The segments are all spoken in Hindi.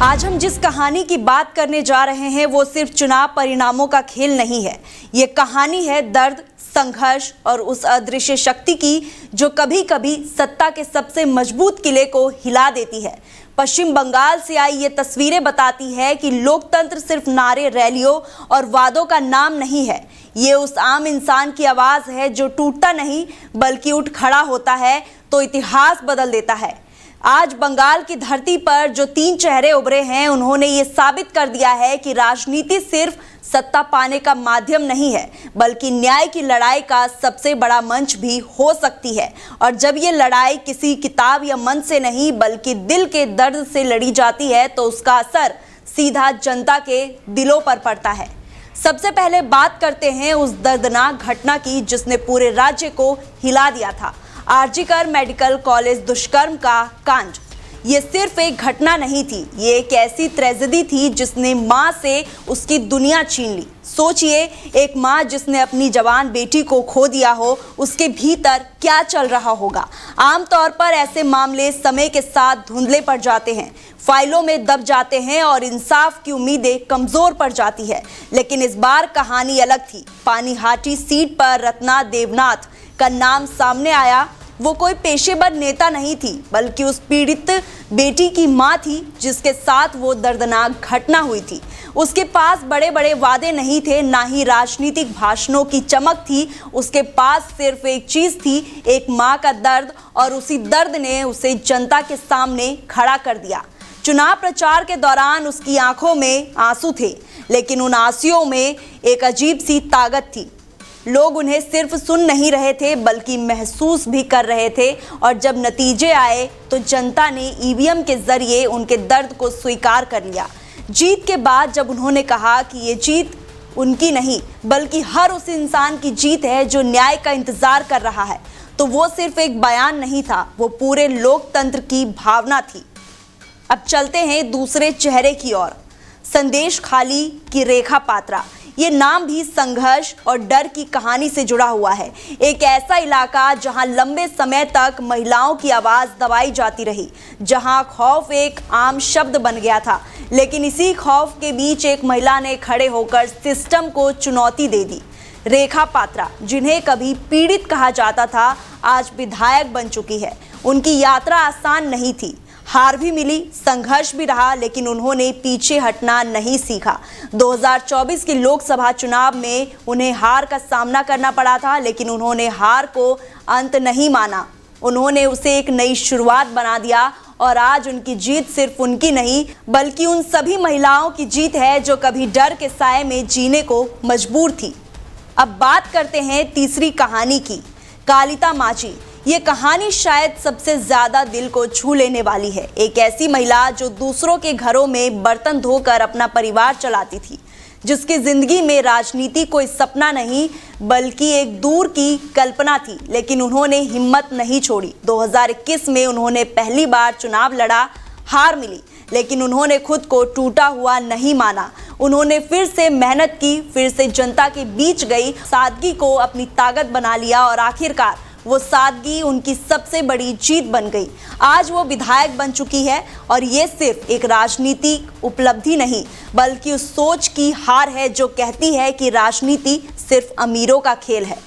आज हम जिस कहानी की बात करने जा रहे हैं वो सिर्फ चुनाव परिणामों का खेल नहीं है। ये कहानी है दर्द, संघर्ष और उस अदृश्य शक्ति की जो कभी कभी सत्ता के सबसे मजबूत किले को हिला देती है। पश्चिम बंगाल से आई ये तस्वीरें बताती है कि लोकतंत्र सिर्फ नारे, रैलियों और वादों का नाम नहीं है। ये उस आम इंसान की आवाज है जो टूटता नहीं बल्कि उठ खड़ा होता है तो इतिहास बदल देता है। आज बंगाल की धरती पर जो तीन चेहरे उभरे हैं, उन्होंने ये साबित कर दिया है कि राजनीति सिर्फ सत्ता पाने का माध्यम नहीं है बल्कि न्याय की लड़ाई का सबसे बड़ा मंच भी हो सकती है। और जब ये लड़ाई किसी किताब या मंच से नहीं बल्कि दिल के दर्द से लड़ी जाती है तो उसका असर सीधा जनता के दिलों पर पड़ता है। सबसे पहले बात करते हैं उस दर्दनाक घटना की जिसने पूरे राज्य को हिला दिया था, आरजीकर मेडिकल कॉलेज दुष्कर्म का कांड। ये सिर्फ एक घटना नहीं थी, ये एक ऐसी ट्रेजेडी थी जिसने मां से उसकी दुनिया छीन ली। सोचिए, एक मां जिसने अपनी जवान बेटी को खो दिया हो, उसके भीतर क्या चल रहा होगा। आमतौर पर ऐसे मामले समय के साथ धुंधले पड़ जाते हैं, फाइलों में दब जाते हैं और इंसाफ की उम्मीदें कमजोर पड़ जाती है। लेकिन इस बार कहानी अलग थी। पानीहाटी सीट पर रत्ना देवनाथ का नाम सामने आया। वो कोई पेशेवर नेता नहीं थी बल्कि उस पीड़ित बेटी की मां थी जिसके साथ वो दर्दनाक घटना हुई थी। उसके पास बड़े बड़े वादे नहीं थे, ना ही राजनीतिक भाषणों की चमक थी। उसके पास सिर्फ एक चीज थी, एक मां का दर्द, और उसी दर्द ने उसे जनता के सामने खड़ा कर दिया। चुनाव प्रचार के दौरान उसकी आंखों में आंसू थे, लेकिन उन आंसुओं में एक अजीब सी ताकत थी। लोग उन्हें सिर्फ सुन नहीं रहे थे बल्कि महसूस भी कर रहे थे। और जब नतीजे आए तो जनता ने ईवीएम के जरिए उनके दर्द को स्वीकार कर लिया। जीत के बाद जब उन्होंने कहा कि ये जीत उनकी नहीं बल्कि हर उस इंसान की जीत है जो न्याय का इंतजार कर रहा है, तो वो सिर्फ एक बयान नहीं था, वो पूरे लोकतंत्र की भावना थी। अब चलते हैं दूसरे चेहरे की ओर। संदेश खाली की रेखा पात्रा। ये नाम भी संघर्ष और डर की कहानी से जुड़ा हुआ है। एक ऐसा इलाका जहां लंबे समय तक महिलाओं की आवाज दबाई जाती रही, जहां खौफ एक आम शब्द बन गया था। लेकिन इसी खौफ के बीच एक महिला ने खड़े होकर सिस्टम को चुनौती दे दी। रेखा पात्रा, जिन्हें कभी पीड़ित कहा जाता था, आज विधायक बन चुकी है। उनकी यात्रा आसान नहीं थी, हार भी मिली, संघर्ष भी रहा, लेकिन उन्होंने पीछे हटना नहीं सीखा। 2024 के लोकसभा चुनाव में उन्हें हार का सामना करना पड़ा था, लेकिन उन्होंने हार को अंत नहीं माना। उन्होंने उसे एक नई शुरुआत बना दिया। और आज उनकी जीत सिर्फ उनकी नहीं बल्कि उन सभी महिलाओं की जीत है जो कभी डर के साए में जीने को मजबूर थी। अब बात करते हैं तीसरी कहानी की, कालिता माझी। ये कहानी शायद सबसे ज्यादा दिल को छू लेने वाली है। एक ऐसी महिला जो दूसरों के घरों में बर्तन धोकर अपना परिवार चलाती थी, जिसकी जिंदगी में राजनीति कोई सपना नहीं बल्कि एक दूर की कल्पना थी। लेकिन उन्होंने हिम्मत नहीं छोड़ी। 2021 में उन्होंने पहली बार चुनाव लड़ा, हार मिली, लेकिन उन्होंने खुद को टूटा हुआ नहीं माना। उन्होंने फिर से मेहनत की, फिर से जनता के बीच गई, सादगी को अपनी ताकत बना लिया और आखिरकार वो सादगी उनकी सबसे बड़ी जीत बन गई। आज वो विधायक बन चुकी है और ये सिर्फ एक राजनीतिक उपलब्धि नहीं बल्कि उस सोच की हार है जो कहती है कि राजनीति सिर्फ अमीरों का खेल है।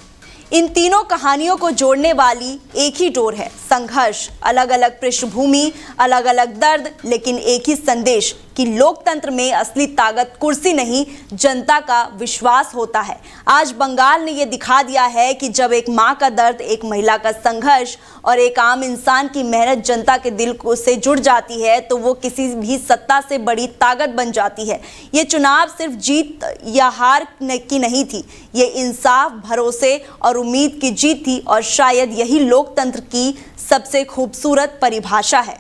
इन तीनों कहानियों को जोड़ने वाली एक ही डोर है, संघर्ष। अलग अलग पृष्ठभूमि, अलग अलग दर्द, लेकिन एक ही संदेश कि लोकतंत्र में असली ताकत कुर्सी नहीं, जनता का विश्वास होता है। आज बंगाल ने यह दिखा दिया है कि जब एक मां का दर्द, एक महिला का संघर्ष और एक आम इंसान की मेहनत जनता के दिल को से जुड़ जाती है तो वो किसी भी सत्ता से बड़ी ताकत बन जाती है। ये चुनाव सिर्फ जीत या हार की नहीं थी, ये इंसाफ, भरोसे और उम्मीद की जीत थी। और शायद यही लोकतंत्र की सबसे खूबसूरत परिभाषा है।